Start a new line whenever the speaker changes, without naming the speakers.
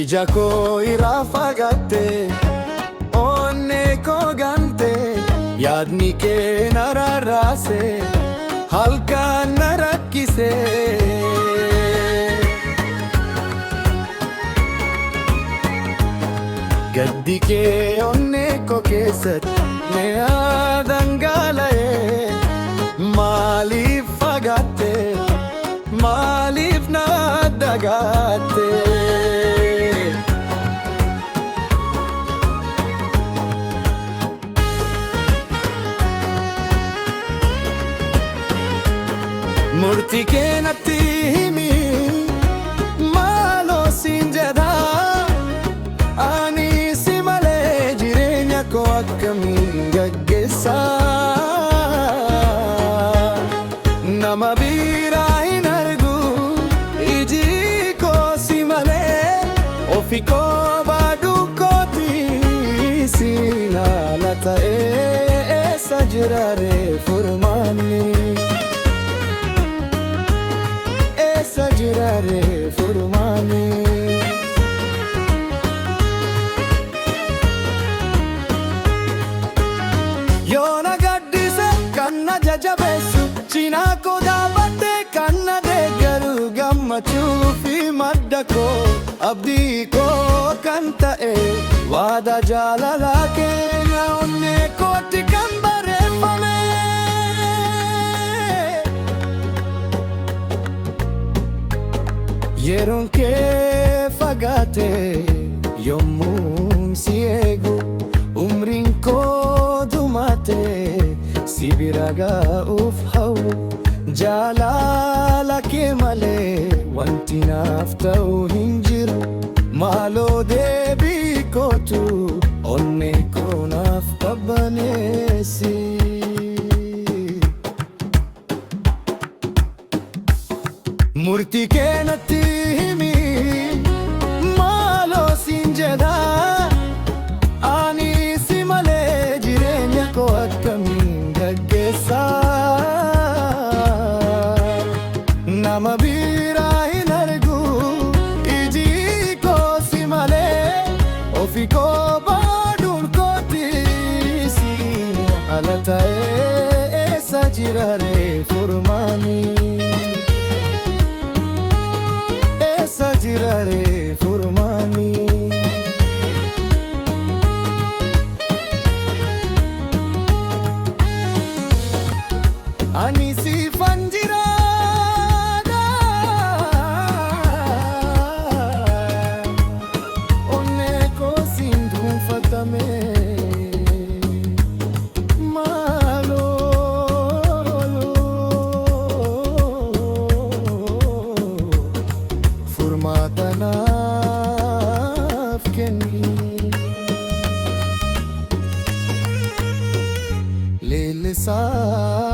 ija koo irraa fagaatte, onnee koo gante, yaadni kee na rarraase, halkan na rakkise. Gaddi kee onnee koo keessatti mi'a dhangala'e, maaliif fagaatte, maaliif na dagaatte? Murtii kee natti himi, maaloo siin jedha, ani si malee jireenya koo akkamiin gaggeessa? Nama biraa hin argu, iji koo si malee, ofii koo baaduu kooti si ilaala ta'ee, eessa jira ree furmaanni? Eessa jira ree furmaanni? Yoo na gaddise kan na jajabeessu, cinaa koo dhaabattee kan na deeggaru, gammachuu fi madda koo, abdii koo kan ta'e, waadaa jaalalaa keenya onnee kootti kan barreeffame. Yeroon kee fagaate yommuun si eegu, umriin koo dhumaate si bira ga'uuf hawwu, jaalala kee malee wanti naaf ta'u hin jiru, maaloo deebii kootu onnee koo naaf qabbaneessi. Murtii kee natti himi, maaloo siin jedha, ani si malee jireenya koo akkamiin gaggeessa? Nama biraa hin argu, iji koo si malee, ofii koo baaduun kooti si ala ta'ee, eessa jira ree furmaanni? Eessa jira ree furmaanni? Ani siifan jiraadha, onnee koo siin dhuunfatame, furmaata naaf kenni. Leellisaa